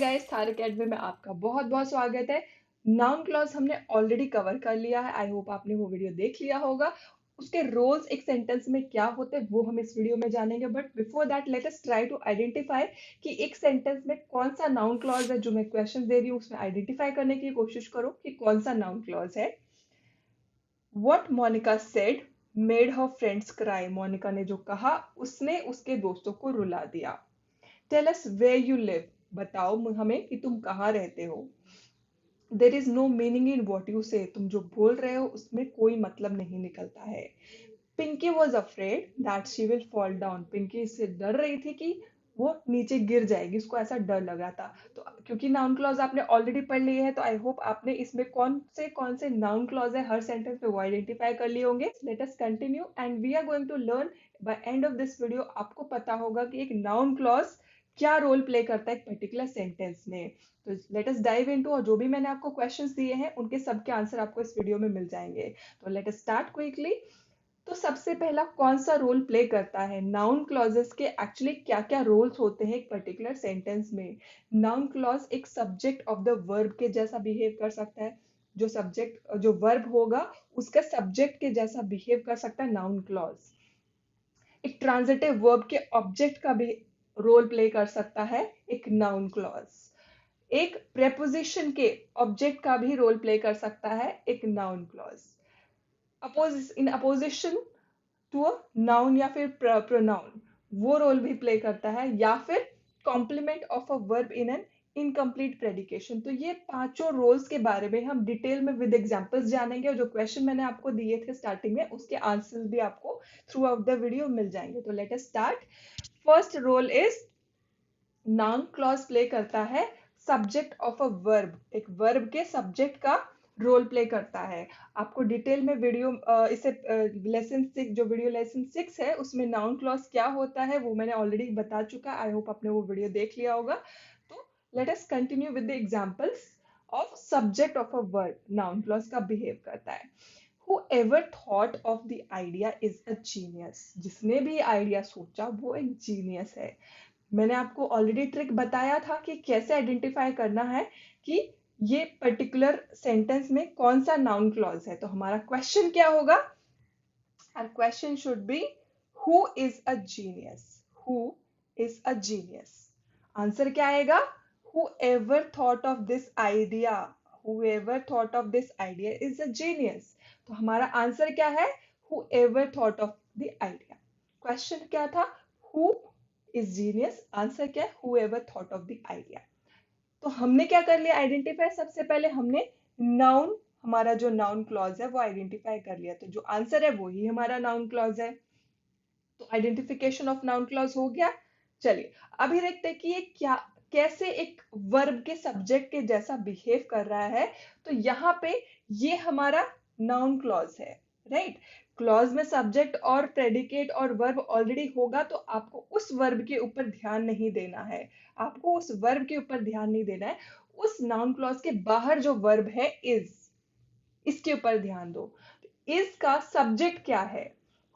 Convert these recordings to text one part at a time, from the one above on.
Guys, Thar academy में आपका बहुत बहुत स्वागत है। नाउन क्लॉज हमने ऑलरेडी कवर कर लिया है। आई होप आपने वो वीडियो देख लिया होगा। उसके रोल्स एक सेंटेंस में क्या होते हैं वो हम इस वीडियो में जानेंगे, but before that let us try to identify कि एक सेंटेंस में कौन सा नाउन क्लॉज है। जो मैं क्वेश्चन दे रही हूँ उसमें आइडेंटिफाई करने की कोशिश करो कि कौन सा नाउन क्लॉज है। What Monica said made her friends cry. मोनिका ने जो कहा उसने उसके दोस्तों को रुला दिया। Tell us where you live. बताओ हमें कि तुम कहाँ रहते हो। There is no meaning in what you say. तुम जो बोल रहे हो उसमें कोई मतलब नहीं निकलता है। Pinky was afraid that she will fall down. Pinky इससे डर रही थी कि वो नीचे गिर जाएगी, उसको ऐसा डर लगा था। तो क्योंकि नाउन क्लॉज आपने ऑलरेडी पढ़ लिए है तो आई होप आपने इसमें कौन से नाउन क्लॉज है हर सेंटेंस में वो आइडेंटिफाई कर लिए होंगे। Let us continue and we are going to learn by end of this video. आपको पता होगा कि एक नाउन क्लॉज क्या रोल प्ले करता है एक पर्टिकुलर सेंटेंस में। तो लेट अस डाइव इनटू, और जो भी मैंने आपको क्वेश्चंस दिए हैं उनके सबके आंसर आपको इस वीडियो में मिल जाएंगे। तो लेट अस स्टार्ट क्विकली। तो सबसे पहला कौन सा रोल प्ले करता है नाउन क्लॉजेस के, एक्चुअली क्या क्या रोल्स होते हैं एक पर्टिकुलर सेंटेंस में। नाउन क्लॉज एक सब्जेक्ट ऑफ द वर्ब के जैसा बिहेव कर सकता है। जो वर्ब होगा उसका सब्जेक्ट के जैसा बिहेव कर सकता है नाउन क्लॉज। एक ट्रांजिटिव वर्ब के ऑब्जेक्ट का भी रोल प्ले कर सकता है एक नाउन क्लॉज। एक प्रेपोजिशन के ऑब्जेक्ट का भी रोल प्ले कर सकता है एक noun clause. In apposition to a noun या फिर प्रोनाउन वो रोल भी प्ले करता है, या फिर complement of a verb in an incomplete predication. तो ये पांचों रोल्स के बारे में हम डिटेल में विद एग्जांपल्स जानेंगे, और जो क्वेश्चन मैंने आपको दिए थे स्टार्टिंग में उसके आंसर्स भी आपको थ्रू आउट द वीडियो मिल जाएंगे। तो let us start. First role is noun clause play करता है सब्जेक्ट ऑफ अ वर्ब। एक वर्ब के सब्जेक्ट का रोल प्ले करता है। आपको डिटेल में वीडियो इसे लेसन 6, जो वीडियो लेसन 6 है उसमें नाउन क्लॉज क्या होता है वो मैंने ऑलरेडी बता चुका। आई होप आपने वो वीडियो देख लिया होगा। तो let us continue with the examples of subject of a verb noun clause का बिहेव करता है। Whoever thought of the idea is a genius। जिसने भी आइडिया सोचा वो एक जीनियस है। मैंने आपको ऑलरेडी ट्रिक बताया था कि कैसे आइडेंटिफाई करना है कि ये पर्टिकुलर सेंटेंस में कौन सा नाउन क्लॉज है। तो हमारा क्वेश्चन क्या होगा? Our question should be who is a genius? Who is a genius? Answer क्या आएगा? Whoever thought of this idea, whoever thought of this idea is a genius। तो हमारा आंसर क्या है? Whoever thought of the idea। Question क्या था? Who is genius? Answer क्या है? Whoever thought of the idea। तो हमने क्या कर लिया आइडेंटिफाई? सबसे पहले हमने नाउन, हमारा जो नाउन क्लॉज है वो आइडेंटिफाई कर लिया। तो जो आंसर है वो ही हमारा नाउन क्लॉज है। तो आइडेंटिफिकेशन ऑफ नाउन क्लॉज हो गया। चलिए अभी देखते हैं कि ये क्या, कैसे एक वर्ब के सब्जेक्ट के जैसा बिहेव कर रहा है। तो यहाँ पे ये हमारा नाउन क्लॉज है, राइट। क्लॉज में सब्जेक्ट और प्रेडिकेट और वर्ब ऑलरेडी होगा, तो आपको उस वर्ब के ऊपर ध्यान नहीं देना है। आपको उस वर्ब के ऊपर ध्यान नहीं देना है। उस नाउन क्लॉज के बाहर जो वर्ब है इज, इसके ऊपर ध्यान दो। इज का सब्जेक्ट क्या है?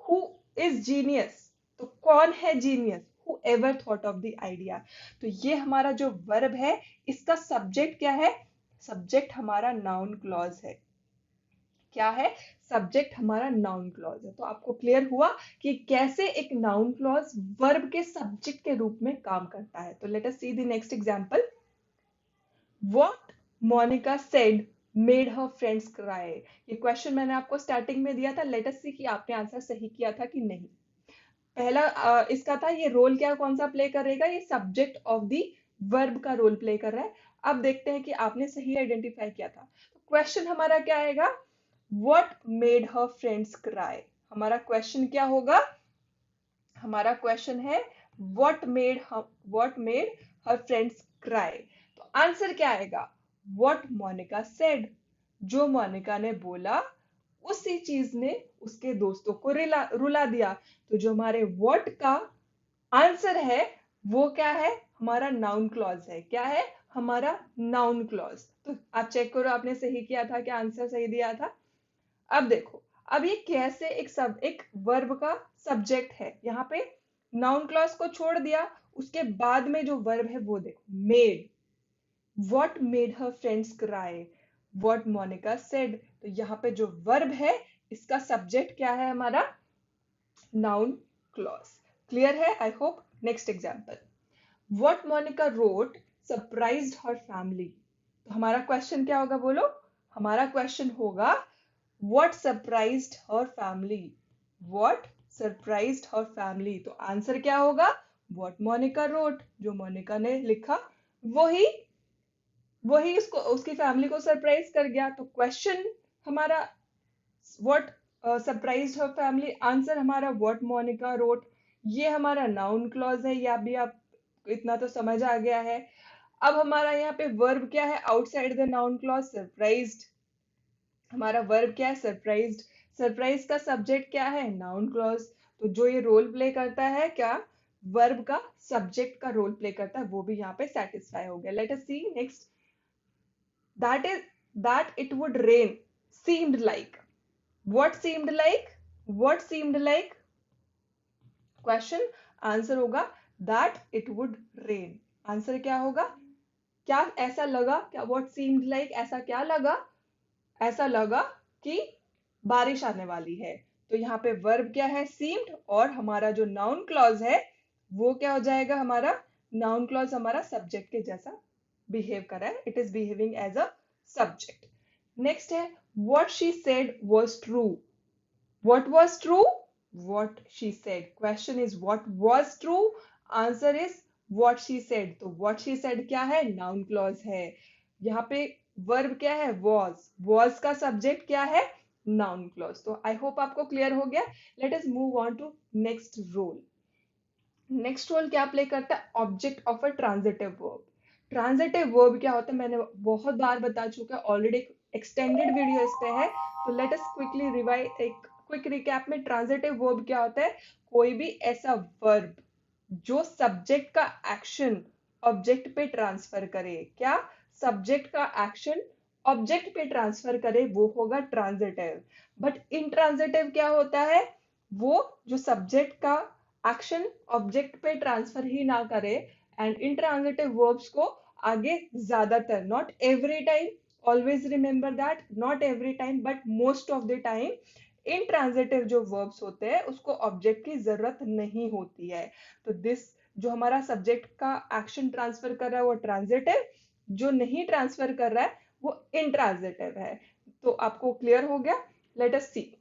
Who is genius. तो कौन है genius? Who ever thought of the idea. तो ये हमारा जो वर्ब है इसका सब्जेक्ट क्या है? सब्जेक्ट हमारा नाउन क्लॉज है। क्या है? सब्जेक्ट हमारा नाउन क्लॉज है। तो आपको क्लियर हुआ कि कैसे एक नाउन क्लॉज वर्ब के सब्जेक्ट के रूप में काम करता है। तो let us see the next example. What Monica said made her friends cry. ये क्वेश्चन मैंने आपको स्टार्टिंग में दिया था। लेट अस सी कि आपने आंसर सही किया था कि नहीं। पहला इसका था ये रोल क्या कौन सा प्ले करेगा? ये सब्जेक्ट ऑफ द वर्ब का रोल प्ले कर रहा है। अब देखते हैं कि आपने सही आइडेंटिफाई किया था। तो क्वेश्चन हमारा क्या आएगा? What made her friends cry। हमारा क्वेश्चन क्या होगा? हमारा क्वेश्चन है what made her friends cry। तो आंसर क्या आएगा? What Monika said। जो मोनिका ने बोला उसी चीज ने उसके दोस्तों को रुला दिया। तो जो हमारे what का आंसर है वो क्या है? हमारा नाउन क्लॉज है। क्या है? हमारा नाउन क्लॉज। तो आप चेक करो आपने सही किया था क्या, आंसर सही दिया था। अब देखो, अब ये कैसे एक वर्ब का सब्जेक्ट है। यहाँ पे नाउन क्लॉज को छोड़ दिया, उसके बाद में जो वर्ब है वो देखो made. What made her friends cry? What Monica said. तो यहाँ पे जो वर्ब है इसका सब्जेक्ट क्या है हमारा? Noun clause. क्लियर है? I hope. Next example. What Monica wrote surprised her family. तो हमारा क्वेश्चन क्या होगा बोलो? हमारा क्वेश्चन होगा what surprised her family. What surprised her family. तो आंसर क्या होगा? What Monica wrote. जो मोनिका ने लिखा वही वही उसको उसकी फैमिली को सरप्राइज कर गया. तो क्वेश्चन हमारा what surprised her family, answer हमारा व्हाट मोनिका रोट. ये हमारा नाउन क्लॉज है. या भी आप इतना तो समझ आ गया है. अब हमारा यहाँ पे वर्ब क्या है outside the noun clause? Surprised. हमारा वर्ब क्या है? सरप्राइज्ड. सरप्राइज का सब्जेक्ट क्या है? Noun clause. तो जो ये रोल प्ले करता है क्या? वर्ब का सब्जेक्ट का रोल प्ले करता है, वो भी यहाँ पे सेटिस्फाई हो गया. Let us see next. That is that it would rain seemed like. What seemed like? What seemed like? Question. Answer होगा that it would rain. Answer क्या होगा? क्या ऐसा लगा? क्या what seemed like? ऐसा क्या लगा? ऐसा लगा कि बारिश आने वाली है. तो यहाँ पे वर्ब क्या है? seemed. और हमारा जो नाउन क्लॉज है वो क्या हो जाएगा? हमारा नाउन क्लॉज हमारा सब्जेक्ट के जैसा बिहेव कर रहा है. It is behaving as a subject. Next है what she said was true. What was true? What she said. Question is what was true? Answer is what she said. तो what she said क्या है? Noun clause है. यहाँ पे verb क्या है? Was. Was का subject क्या है? Noun clause. तो I hope आपको clear हो गया. Let us move on to next role. Next role क्या प्ले करता है? Object of a transitive verb. Transitive verb क्या होता है मैंने बहुत बार बता चुका है ऑलरेडी. एक्सटेंडेड वीडियो इस पे है. तो लेट अस क्विकली रिवाइज. एक क्विक रिकैप में ट्रांजिटिव वर्ब क्या होता है? कोई भी ऐसा वर्ब जो सब्जेक्ट का एक्शन ऑब्जेक्ट पे ट्रांसफर करे. क्या? सब्जेक्ट का एक्शन ऑब्जेक्ट पे ट्रांसफर करे वो होगा ट्रांजिटिव. बट इंट्रांजिटिव क्या होता है? वो जो सब्जेक्ट का एक्शन ऑब्जेक्ट पे ट्रांसफर ही ना करे. एंड इंट्रांजिटिव वर्ब्स को आगे ज्यादातर, not every time, always remember that, not every time but most of the time intransitive जो वर्ब्स होते हैं उसको ऑब्जेक्ट की जरूरत नहीं होती है. तो दिस जो हमारा सब्जेक्ट का एक्शन ट्रांसफर कर रहा है वो ट्रांजिटिव. जो नहीं ट्रांसफर कर रहा है वो इंट्रांजिटिव है. तो आपको क्लियर हो गया. Let us see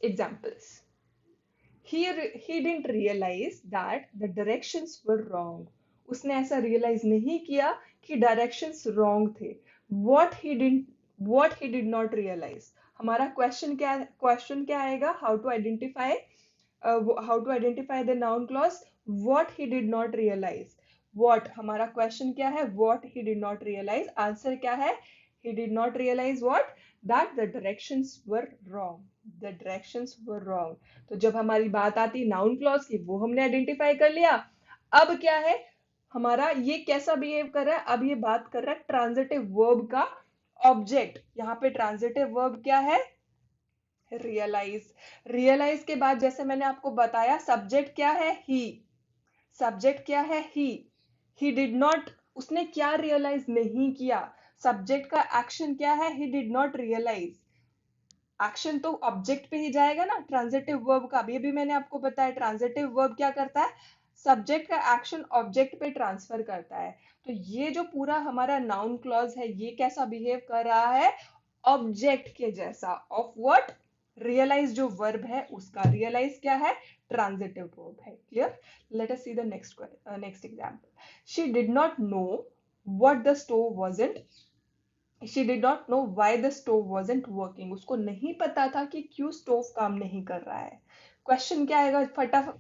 examples. He didn't realize that the directions were wrong. उसने ऐसा रियलाइज नहीं किया कि डायरेक्शंस रॉन्ग थे. What he did not realize. हमारा क्वेश्चन क्या आएगा? How to identify the noun clause. What he did not realize. What हमारा क्वेश्चन क्या है? What he did not realize. Answer क्या है? He did not realize what? That the directions were wrong. The directions were wrong. तो जब हमारी बात आती नाउन क्लॉज की वो हमने आइडेंटिफाई कर लिया. अब क्या है हमारा? ये कैसा बिहेव कर रहा है? अब ये बात कर रहा है ट्रांजिटिव वर्ब का ऑब्जेक्ट. यहाँ पे ट्रांजिटिव वर्ब क्या है? रियलाइज. रियलाइज के बाद जैसे मैंने आपको बताया सब्जेक्ट क्या है? ही. सब्जेक्ट क्या है? He did not. उसने क्या रियलाइज नहीं किया? सब्जेक्ट का एक्शन क्या है? He did not realize. Action तो ऑब्जेक्ट पे ही जाएगा ना ट्रांजिटिव वर्ब का. अभी भी मैंने आपको बताया ट्रांजिटिव वर्ब क्या करता है? सब्जेक्ट का एक्शन ऑब्जेक्ट पे ट्रांसफर करता है. तो ये जो पूरा हमारा नाउन क्लॉज है ये कैसा बिहेव कर रहा है? ऑब्जेक्ट के जैसा. Of what? रियलाइज जो वर्ब है उसका. रियलाइज क्या है? ट्रांजिटिव वर्ब है. Clear? Let us see the next example. She did not know what the stove wasn't. She did not know why the stove wasn't working. उसको नहीं पता था कि क्यों स्टोव काम नहीं कर रहा है. क्वेश्चन क्या आएगा?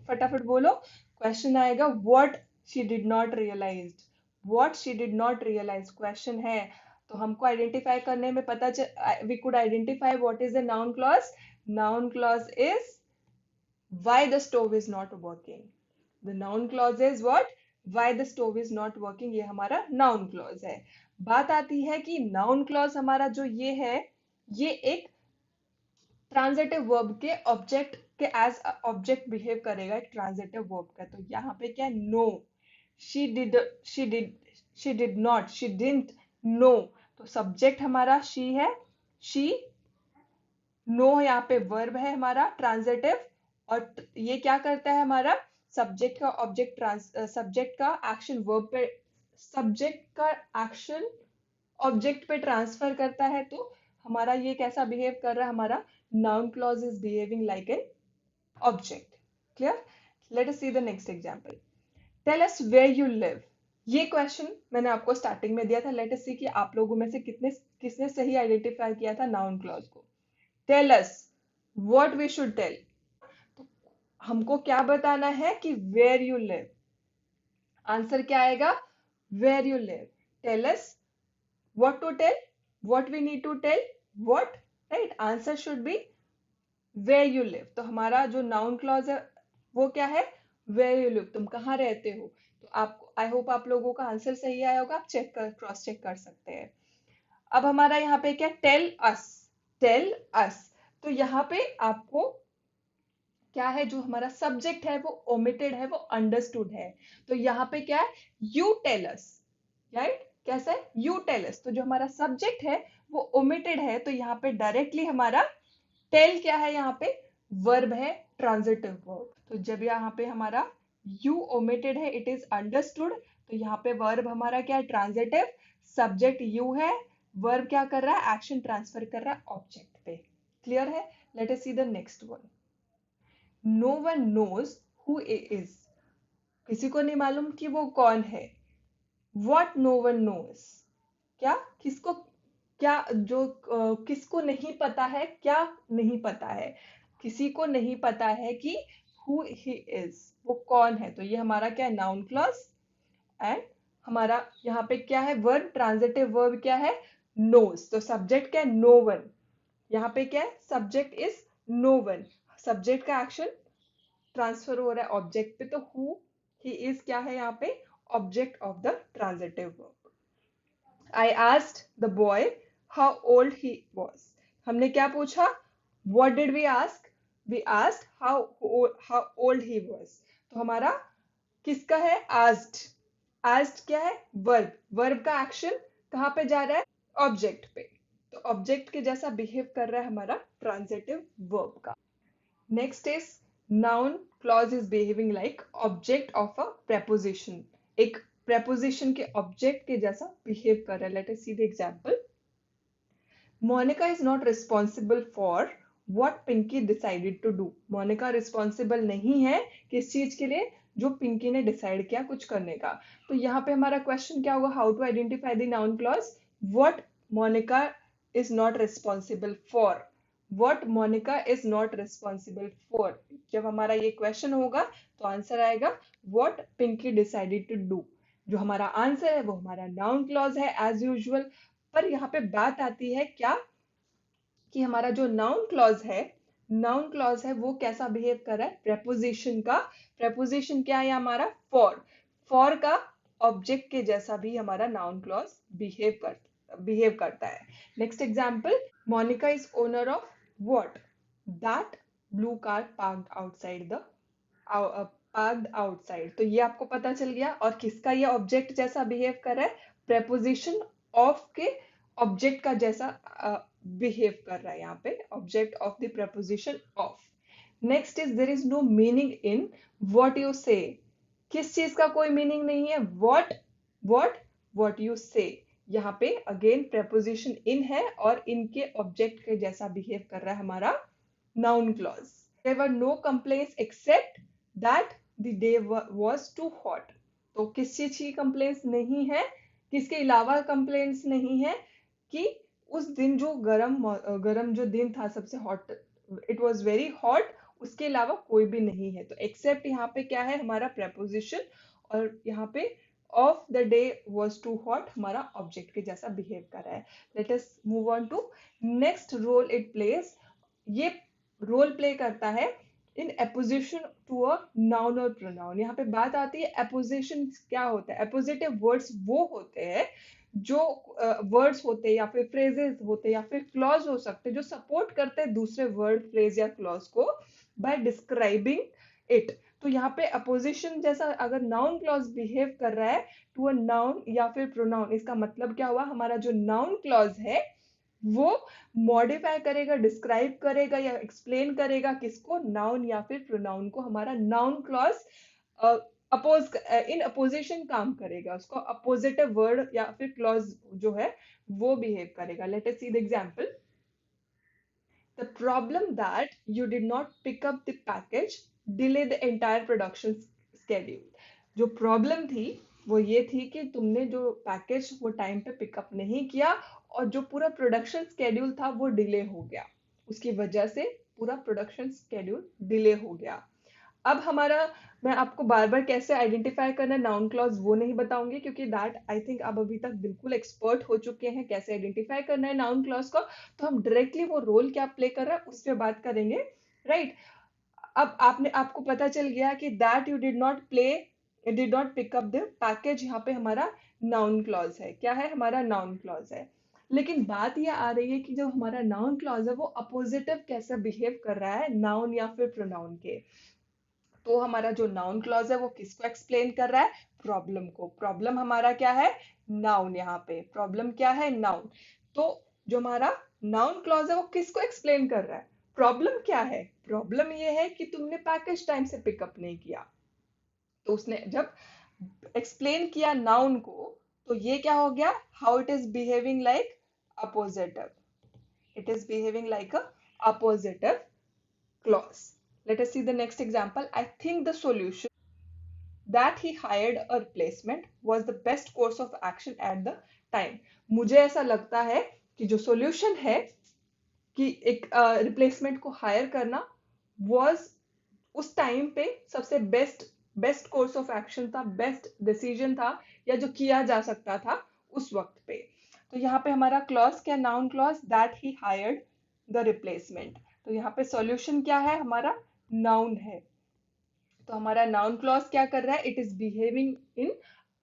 फटाफट बोलो. क्वेश्चन आएगा what she did not realize. What she did not realize question है. तो हमको आइडेंटिफाई करने में पता चल, we could identify what is the noun clause. Noun clause is why the stove is not working. The noun clause is what? Why the stove is not working. ये हमारा noun clause है. बात आती है कि नाउन क्लॉज हमारा जो ये है ये एक ट्रांजिटिव वर्ब के ऑब्जेक्ट के एज ऑब्जेक्ट बिहेव करेगा. एक ट्रांजिटिव वर्ब का. तो यहाँ पे क्या? Know. She did she did not, she didn't know, तो सब्जेक्ट हमारा शी है, शी, नो यहाँ पे वर्ब है हमारा ट्रांजिटिव, और ये क्या करता है हमारा सब्जेक्ट का ऑब्जेक्ट सब्जेक्ट का एक्शन वर्ब पे, सब्जेक्ट का एक्शन ऑब्जेक्ट पे ट्रांसफर करता है, तो हमारा ये कैसा बिहेव कर रहा है, हमारा noun clause is behaving like an object. Clear? Let us see the next example. Tell us where you live. ये क्वेश्चन मैंने आपको स्टार्टिंग में दिया था। लेट अस सी कि आप लोगों में से किसने सही आइडेंटिफाई किया था नाउन क्लॉज को। Tell us, what we should tell, हमको क्या बताना है कि वेयर यू लिव। आंसर क्या आएगा, where you live. Tell us what to tell, what we need to tell, what, right, answer should be where you live. तो हमारा जो नाउन क्लॉज है वो क्या है, वेयर यू लिव, तुम कहाँ रहते हो। तो आप, आई होप आप लोगों का आंसर सही आया होगा, आप चेक कर, क्रॉस चेक कर सकते हैं। अब हमारा यहाँ पे क्या, टेल अस, टेल अस, तो यहाँ पे आपको क्या है, जो हमारा सब्जेक्ट है वो ओमिटेड है, वो अंडरस्टूड है, तो यहाँ पे क्या है, यू टेल अस, राइट, कैसा है, यू टेल अस, तो जो हमारा सब्जेक्ट है वो ओमिटेड है, तो यहाँ पे डायरेक्टली हमारा टेल क्या है, यहाँ पे वर्ब है, ट्रांजिटिव वर्ब, तो जब यहाँ पे हमारा यू ओमिटेड है, इट इज अंडरस्टूड, तो यहाँ पे वर्ब हमारा क्या है, ट्रांजिटिव, सब्जेक्ट यू है, वर्ब क्या कर रहा है, एक्शन ट्रांसफर कर रहा है ऑब्जेक्ट पे। क्लियर है? Let us see the next one. No one knows who is, किसी को नहीं मालूम कि वो कौन है। व्हाट नो वन नोज, क्या, किसको, क्या, जो किसको नहीं पता है, क्या नहीं पता है, किसी को नहीं पता है कि हु ही इज, वो कौन है, तो ये हमारा क्या है, नाउन क्लॉज। एंड हमारा यहाँ पे क्या है, वर्ब, ट्रांजिटिव वर्ब क्या है, नोज, तो सब्जेक्ट क्या है, नो वन, यहाँ पे क्या है, subject is no one, subject का एक्शन ट्रांसफर हो रहा है ऑब्जेक्ट पे, तो हु ही इज क्या है यहाँ पे, object of the transitive verb. I asked the boy how old he was, हमने क्या पूछा, what did we ask, we asked how old he was, तो हमारा किसका है, asked, asked क्या है, वर्ब, वर्ब का एक्शन कहाँ पे जा रहा है, ऑब्जेक्ट पे, तो ऑब्जेक्ट के जैसा बिहेव कर रहा है हमारा ट्रांजिटिव वर्ब का। Next is noun clause is behaving like object of a preposition. एक preposition के object के जैसा behave कर रहा है. Let us see the example. Monica is not responsible for what Pinky decided to do. Monica responsible नहीं है किस चीज के लिए, जो पिंकी ने डिसाइड किया कुछ करने का। तो यहाँ पे हमारा क्वेश्चन क्या होगा, how to identify the noun clause, what Monica is not responsible for, what Monica is not responsible for। जब हमारा ये क्वेश्चन होगा तो आंसर आएगा what Pinky decided to do। जो हमारा आंसर है वो हमारा नाउन क्लॉज है एज यूजुअल, पर यहाँ पे बात आती है क्या, कि हमारा जो नाउन क्लॉज है, नाउन क्लॉज है वो कैसा बिहेव कर रहा है, प्रेपोजिशन का, प्रेपोजिशन क्या है हमारा, फॉर, फॉर का ऑब्जेक्ट के जैसा भी हमारा नाउन क्लॉज बिहेव करता है। Next example, Monica is owner of what, that blue car parked outside the, parked outside, तो ये आपको पता चल गया, और किसका ये ऑब्जेक्ट जैसा बिहेव कर रहा है, प्रेपोजिशन ऑफ के ऑब्जेक्ट का जैसा बिहेव कर रहा है यहाँ पे, object of the preposition of. Next is there is no meaning in what you say, किस चीज का कोई मीनिंग नहीं है, व्हाट, व्हाट यू से, यहाँ पे अगेन प्रेपोजिशन इन है और इनके ऑब्जेक्ट के जैसा बिहेव कर रहा है हमारा noun clause. There were no complaints except that the day was too hot, तो किस चीज की कंप्लेंट्स नहीं है, किसके अलावा कंप्लेंट्स नहीं है, कि उस दिन जो गरम जो दिन था सबसे hot, it was very hot, उसके अलावा कोई भी नहीं है, तो एक्सेप्ट यहाँ पे क्या है हमारा प्रेपोजिशन, और यहाँ पे of the day was too hot हमारा ऑब्जेक्ट के जैसा बिहेव कर रहा है। Let us move on to next role it plays, ये रोल प्ले करता है in apposition to a noun और प्रोनाउन। यहाँ पे बात आती है एपोजिशन क्या होता है, एपोजिटिव वर्ड्स वो होते हैं जो वर्ड्स होते हैं या फिर फ्रेजेस होते हैं या फिर क्लॉज हो सकते हैं जो सपोर्ट करते हैं दूसरे वर्ड, फ्रेज या क्लॉज को बाय डिस्क्राइबिंग इट। तो यहाँ पे अपोजिशन जैसा अगर नाउन क्लॉज बिहेव कर रहा है टू अ नाउन या फिर प्रोनाउन, इसका मतलब क्या हुआ, हमारा जो नाउन क्लॉज है वो मॉडिफाई करेगा, डिस्क्राइब करेगा या एक्सप्लेन करेगा किसको, नाउन या फिर प्रोनाउन को। हमारा noun clause appose in apposition काम करेगा, उसको अपोजिटिव वर्ड या फिर क्लॉज जो है वो बिहेव करेगा। Late us see the example. The problem that you did not pick up the package delay the entire production schedule. जो प्रॉब्लम थी वो ये थी कि तुमने जो पैकेज वो टाइम पे पिकअप नहीं किया और जो पूरा प्रोडक्शन स्केड्यूल था वो डिले हो गया, उसकी वजह से पूरा प्रोडक्शन स्केड्यूल डिले हो गया। अब हमारा, मैं आपको बार बार कैसे आइडेंटिफाई करना है नाउन क्लॉज वो नहीं बताऊंगी, क्योंकि दैट आई थिंक आप अभी तक बिल्कुल एक्सपर्ट हो चुके हैं कैसे आइडेंटिफाई करना है नाउन क्लॉज को। तो हम डायरेक्टली वो रोल क्या प्ले कर रहा है उस पर बात करेंगे, राइट। अब आपने, आपको पता चल गया कि that you did not play, did not pick up the package, यहाँ पे हमारा नाउन क्लॉज है। क्या है, हमारा नाउन क्लॉज है। लेकिन बात ये आ रही है कि जो हमारा नाउन क्लॉज है वो अपोजिटिव कैसे बिहेव कर रहा है नाउन या फिर प्रोनाउन के। तो हमारा जो नाउन क्लॉज है वो किसको एक्सप्लेन कर रहा है, प्रॉब्लम को। प्रॉब्लम हमारा क्या है, नाउन। यहाँ पे प्रॉब्लम क्या है, नाउन। तो जो हमारा नाउन क्लॉज है वो किसको एक्सप्लेन कर रहा है, प्रॉब्लम क्या है, प्रॉब्लम ये है कि तुमने पैकेज टाइम से पिकअप नहीं किया। तो उसने जब एक्सप्लेन किया नाउन को, तो ये क्या हो गया, how it is behaving like appositive, it is behaving like a appositive clause. Let us see the next example. I think the solution that he hired a replacement was the best course of action at the time. मुझे ऐसा लगता है कि जो solution है कि एक replacement को हायर करना was उस टाइम पे सबसे बेस्ट कोर्स ऑफ एक्शन था, बेस्ट डिसीजन था, या जो किया जा सकता था उस वक्त पे। तो यहाँ पे हमारा क्लॉज क्या, noun clause, that he hired the replacement. तो यहाँ पे सॉल्यूशन क्या है, हमारा नाउन है। तो हमारा नाउन क्लॉज क्या कर रहा है, it is behaving in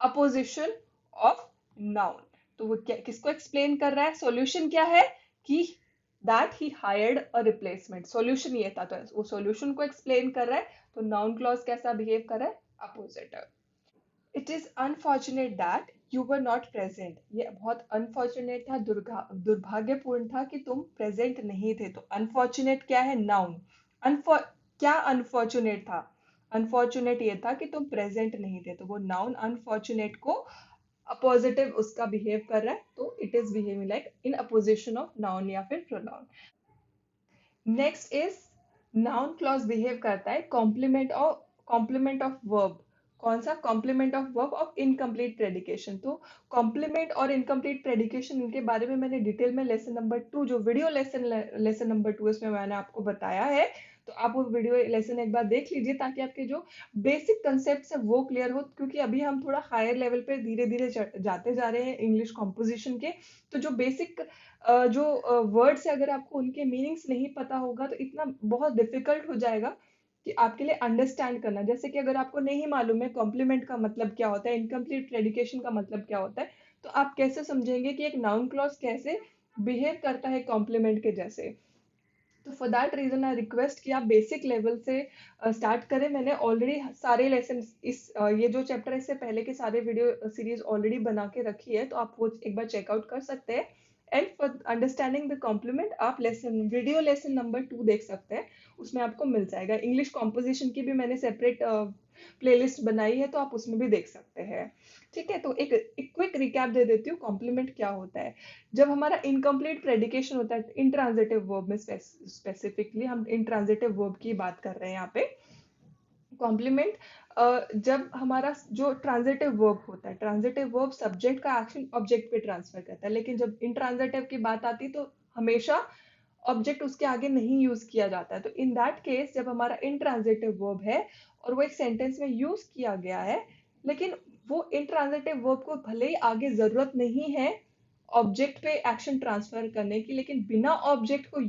apposition of noun. तो वो क्या, किसको एक्सप्लेन कर रहा है, सॉल्यूशन क्या है कि that he hired a replacement, solution ये था, तो वो सॉल्यूशन को एक्सप्लेन कर रहा है। तो नाउन क्लॉज कैसा बिहेव कर रहा है, appositive. It is unfortunate that you were not present, ये बहुत अनफॉर्चुनेट था, दुर्भाग्यपूर्ण था कि तुम प्रेजेंट नहीं थे। तो अनफॉर्चुनेट क्या है, नाउन। क्या अनफॉर्चुनेट था, अनफॉर्चुनेट ये था कि तुम प्रेजेंट नहीं थे, तो वो नाउन अनफॉर्चुनेट को अपोजिटिव उसका बिहेव कर रहा है। तो it is behaving like in apposition of noun या फिर pronoun. Next is noun clause behave करता है कॉम्प्लीमेंट ऑफ वर्ब। कौन सा, complement of verb of incomplete predication. तो कॉम्प्लीमेंट और इनकम्प्लीट प्रेडिकेशन, इनके बारे में मैंने डिटेल में लेसन नंबर 2 जो वीडियो लेसन नंबर 2 इसमें मैंने आपको बताया है। तो आप वो वीडियो लेसन एक बार देख लीजिए ताकि आपके जो बेसिक कंसेप्ट है वो क्लियर हो, क्योंकि अभी हम थोड़ा हायर लेवल पे धीरे धीरे जाते जा रहे हैं इंग्लिश कॉम्पोजिशन के। तो जो बेसिक जो वर्ड्स है अगर आपको उनके मीनिंग्स नहीं पता होगा तो इतना बहुत डिफिकल्ट हो जाएगा कि आपके लिए अंडरस्टैंड करना। जैसे कि अगर आपको नहीं मालूम है कॉम्प्लीमेंट का मतलब क्या होता है, इनकम्प्लीट प्रेडिकेशन का मतलब क्या होता है, तो आप कैसे समझेंगे कि एक नाउन क्लॉज कैसे बिहेव करता है कॉम्प्लीमेंट के जैसे। तो for that reason I request कि आप बेसिक लेवल से स्टार्ट करें। मैंने ऑलरेडी सारे लेसन इस ये जो चैप्टर है इससे पहले के सारे वीडियो सीरीज ऑलरेडी बना के रखी है, तो आप वो एक बार चेकआउट कर सकते हैं। And for understanding the complement आप लेसन वीडियो लेसन नंबर 2 देख सकते हैं, उसमें आपको मिल जाएगा। इंग्लिश कॉम्पोजिशन की भी मैंने सेपरेट प्लेलिस्ट बनाई है, तो आप उसमें भी देख सकते हैं। ठीक है, तो एक क्विक रिकैप दे देती हूँ कॉम्प्लीमेंट क्या होता है। जब हमारा इनकम्प्लीट प्रेडिकेशन होता है इंट्रांजिटिव वर्ब में, स्पेसिफिकली हम इंट्रांजिटिव वर्ब की बात कर रहे हैं यहाँ पे। कॉम्प्लीमेंट जब हमारा जो ट्रांजिटिव वर्ब होता है, ट्रांजिटिव वर्ब सब्जेक्ट का एक्शन ऑब्जेक्ट पे ट्रांसफर करता है, लेकिन जब इंट्रांजिटिव की बात आती है तो हमेशा ऑब्जेक्ट उसके आगे नहीं यूज किया जाता है। तो इन दैट केस जब हमारा इंट्रांजिटिव वर्ब है और वो एक सेंटेंस में यूज किया गया है, लेकिन वो इंट्रांजिटिव वर्ब को भले ही आगे जरूरत नहीं है ऑब्जेक्ट पे एक्शन ट्रांसफर करने की, लेकिन बिना ऑब्जेक्ट को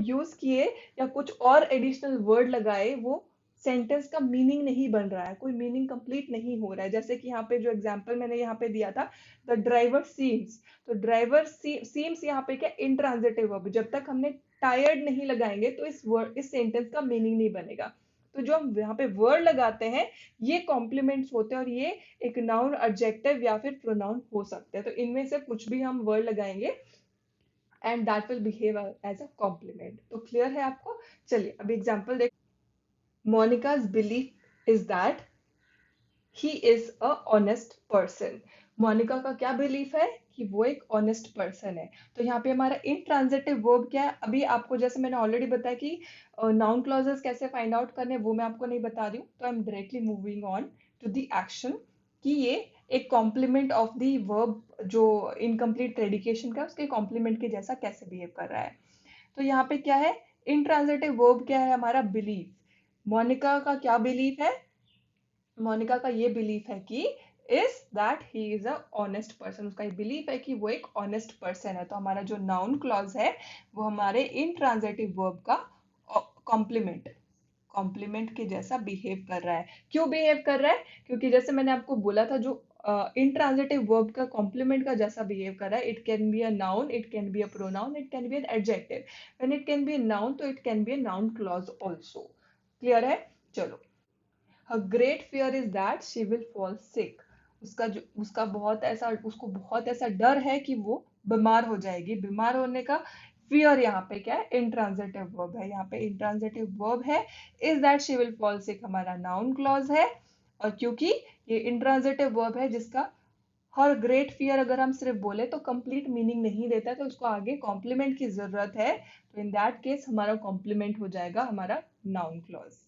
यूज किए या कुछ और एडिशनल वर्ड लगाए वो सेंटेंस का मीनिंग नहीं बन रहा है, कोई मीनिंग कंप्लीट नहीं हो रहा है। जैसे कि यहाँ पे जो एग्जांपल मैंने यहाँ पे दिया था, द ड्राइवर सीम्स। तो ड्राइवर सीम्स यहाँ पे क्या, इंट्रांजिटिव वर्ब। जब तक हमने टायर्ड नहीं लगाएंगे तो इस सेंटेंस का मीनिंग नहीं बनेगा। तो जो हम यहाँ पे वर्ड लगाते हैं ये कॉम्प्लीमेंट्स होते हैं और ये एक नाउन, एडजेक्टिव या फिर प्रोनाउन हो सकते हैं। तो इनमें से कुछ भी हम वर्ड लगाएंगे and that will behave as a complement. तो क्लियर है आपको? चलिए अभी एग्जाम्पल देख। Monica's belief is that he is a honest person. Monica का क्या बिलीफ है? कि वो एक ऑनेस्ट पर्सन है। तो यहाँ पे हमारा इंट्रांजिटिव वर्ब क्या है? अभी आपको जैसे मैंने ऑलरेडी बताया कि नाउन क्लॉजेस कैसे फाइंड आउट करने, वो मैं आपको नहीं बता रही हूँ। तो I am directly moving on to the action कि ये एक कॉम्प्लीमेंट ऑफ द वर्ब जो इनकम्प्लीट प्रेडिकेशन का उसके कॉम्प्लीमेंट के जैसा कैसे बिहेव कर रहा है। तो यहाँ पे क्या है? इंट्रांजिटिव वर्ब क्या है? हमारा बिलीफ। मोनिका का क्या बिलीफ है? मोनिका का ये बिलीफ है कि is that he is a honest person. उसका ये बिलीफ है कि वो एक ऑनेस्ट पर्सन है। तो हमारा जो नाउन क्लॉज है वो हमारे इंट्रांजिटिव वर्ब का कॉम्प्लीमेंट कॉम्प्लीमेंट के जैसा बिहेव कर रहा है। क्यों बिहेव कर रहा है? क्योंकि जैसे मैंने आपको बोला था, जो इंट्रांजिटिव वर्ब का कॉम्प्लीमेंट का जैसा बिहेव कर रहा है, it can be a noun, it can be a pronoun, it can be an adjective. When it can be a noun तो it can be a noun clause also. Clear है? चलो। Her great fear is that she will fall sick. उसको बहुत ऐसा डर है कि वो बीमार हो जाएगी। बीमार होने का फियर यहाँ पे क्या है? इंट्रांजिटिव वर्ब है। यहाँ पे इंट्रांजिटिव वर्ब है is that she will fall sick, हमारा नाउन क्लॉज है। और क्योंकि ये इंट्रांजिटिव वर्ब है जिसका हर ग्रेट फियर अगर हम सिर्फ बोले तो कंप्लीट मीनिंग नहीं देता है, तो उसको आगे कॉम्प्लीमेंट की जरूरत है। तो इन दैट केस हमारा कॉम्प्लीमेंट हो जाएगा हमारा noun clause.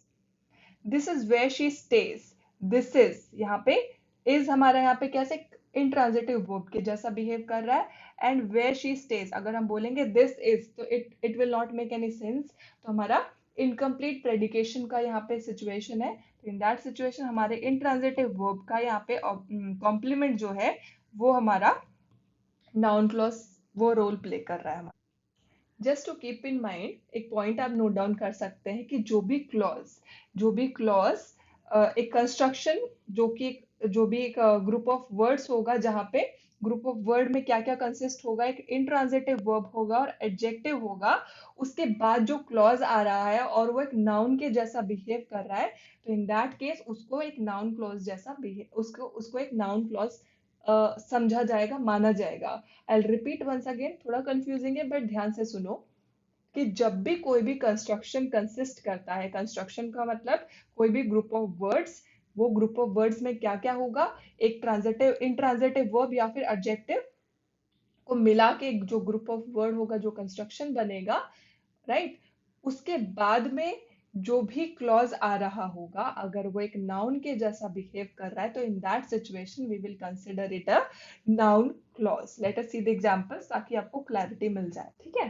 This is where she stays. This is यहाँ पे इज हमारा यहाँ पे कैसे इंट्रांजिटिव वर्ब के जैसा बिहेव कर रहा है। एंड वेयर शी स्टेज अगर हम बोलेंगे दिस इज तो it will not make any sense. तो हमारा इनकम्प्लीट प्रेडिकेशन का यहाँ पे सिचुएशन है। तो इन दैट सिचुएशन हमारे इंट्रांजिटिव वर्ब का यहाँ पे कॉम्प्लीमेंट जो है वो हमारा नाउन क्लॉज वो रोल प्ले कर रहा है। Just to keep in mind एक पॉइंट आप नोट डाउन कर सकते हैं कि जो भी क्लॉज एक कंस्ट्रक्शन जो भी एक ग्रुप ऑफ वर्ड्स होगा, जहाँ पे ग्रुप ऑफ वर्ड में क्या क्या कंसिस्ट होगा, एक इंट्रांजिटिव वर्ब होगा और एडजेक्टिव होगा। उसके बाद जो क्लॉज आ रहा है और वो एक नाउन के जैसा बिहेव कर रहा है, तो इन दैट केस उसको एक नाउन क्लॉज जैसा बिहेव उसको उसको एक नाउन क्लॉज समझा जाएगा, माना जाएगा। आई रिपीट वंस अगेन, थोड़ा कंफ्यूजिंग है बट ध्यान से सुनो कि जब भी कोई भी कंस्ट्रक्शन कंसिस्ट करता है, कंस्ट्रक्शन का मतलब कोई भी ग्रुप ऑफ वर्ड्स, वो ग्रुप ऑफ वर्ड्स में क्या क्या होगा, एक ट्रांजिटिव इंट्रांजिटिव वर्ब या फिर एडजेक्टिव को मिला के जो ग्रुप ऑफ वर्ड होगा, जो कंस्ट्रक्शन बनेगा, राइट। उसके बाद में जो भी क्लॉज आ रहा होगा, अगर वो एक नाउन के जैसा बिहेव कर रहा है, तो in that situation we will consider it a noun clause. Let us see the examples ताकि आपको क्लैरिटी मिल जाए। ठीक है।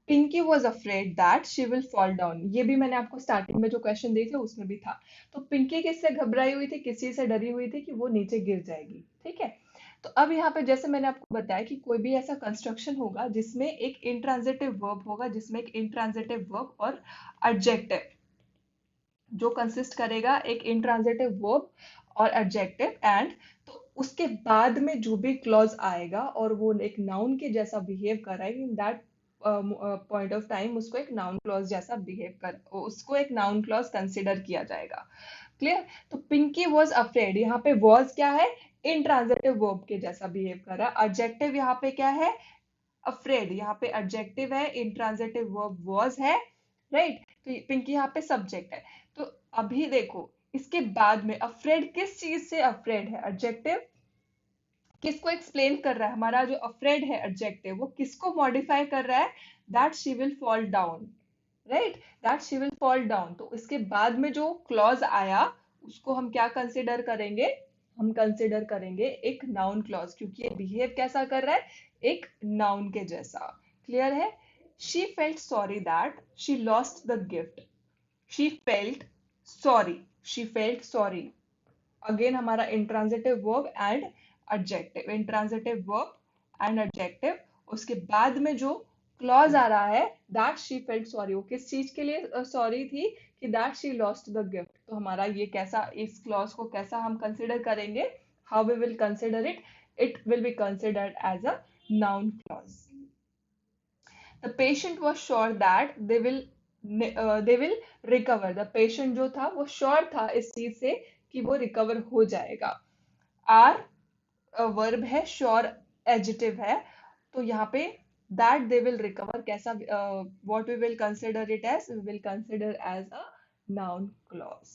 Pinky was afraid that she will fall down. ये भी मैंने आपको स्टार्टिंग में जो क्वेश्चन दिए थे उसमें भी था। तो पिंकी किससे घबराई हुई थी? किसी से डरी हुई थी कि वो नीचे गिर जाएगी। ठीक है। तो अब यहाँ पे जैसे मैंने आपको बताया कि कोई भी ऐसा कंस्ट्रक्शन होगा जिसमें एक इंट्रांजिटिव वर्ब होगा, जिसमें एक इंट्रांजिटिव वर्ब और एडजेक्टिव जो कंसिस्ट करेगा एक इंट्रांजिटिव वर्ब और एडजेक्टिव, एंड तो उसके बाद में जो भी क्लॉज आएगा और वो एक नाउन के जैसा बिहेव कर रहा है, in that point of time उसको एक नाउन क्लॉज जैसा बिहेव कर उसको एक नाउन क्लॉज कंसिडर किया जाएगा। क्लियर? तो पिंकी वॉज अफ्रेड, यहाँ पे वॉज क्या है? इंट्रांजिटिव वर्ब के जैसा बिहेव कर रहा है। एडजेक्टिव यहाँ पे क्या है? अफ्रेड। यहाँ पे एडजेक्टिव है, इंट्रांजिटिव वर्ब वॉज है, राइट। तो पिंकी यहाँ पे सब्जेक्ट है। तो अभी देखो इसके बाद में अफ्रेड किस चीज से अफ्रेड है? एडजेक्टिव किसको एक्सप्लेन कर रहा है? हमारा जो अफ्रेड है एडजेक्टिव वो किसको मॉडिफाई कर रहा है? That she will fall down, right. That she will fall down. तो इसके बाद में जो क्लॉज आया उसको हम क्या कंसिडर करेंगे? हम कंसिडर करेंगे एक नाउन क्लॉज, क्योंकि ये बिहेव कैसा कर रहा है? एक नाउन के जैसा। क्लियर है? She felt sorry that she lost the gift. She felt sorry, she felt sorry. Again हमारा intransitive verb and adjective, intransitive verb and adjective. उसके बाद में जो क्लॉज आ रहा है दैट शी फेल्ट सॉरी, वो किस चीज के लिए सॉरी थी? कि that she lost the gift. तो हमारा ये कैसा, इस क्लॉज को कैसा हम कंसिडर करेंगे? How we will consider it? It will be considered as a noun clause. The patient was sure that they will recover. The patient जो था वो श्योर था इस चीज से कि वो रिकवर हो जाएगा। आर वर्ब है, श्योर एडजेक्टिव है, तो यहाँ पे दैट दे विल रिकवर कैसा, what we will consider it as, we will consider as a noun clause.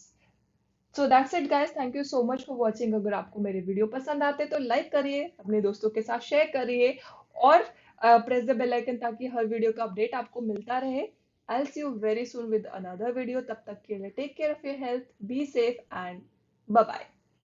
So that's it guys, thank you so much for watching. अगर आपको मेरे video पसंद आते तो लाइक करिए, अपने दोस्तों के साथ शेयर करिए और प्रेस द बेल आइकन ताकि हर वीडियो का अपडेट आपको मिलता रहे। I will see you very soon with another video. तब तक के लिए take care of your health, be safe and bye bye.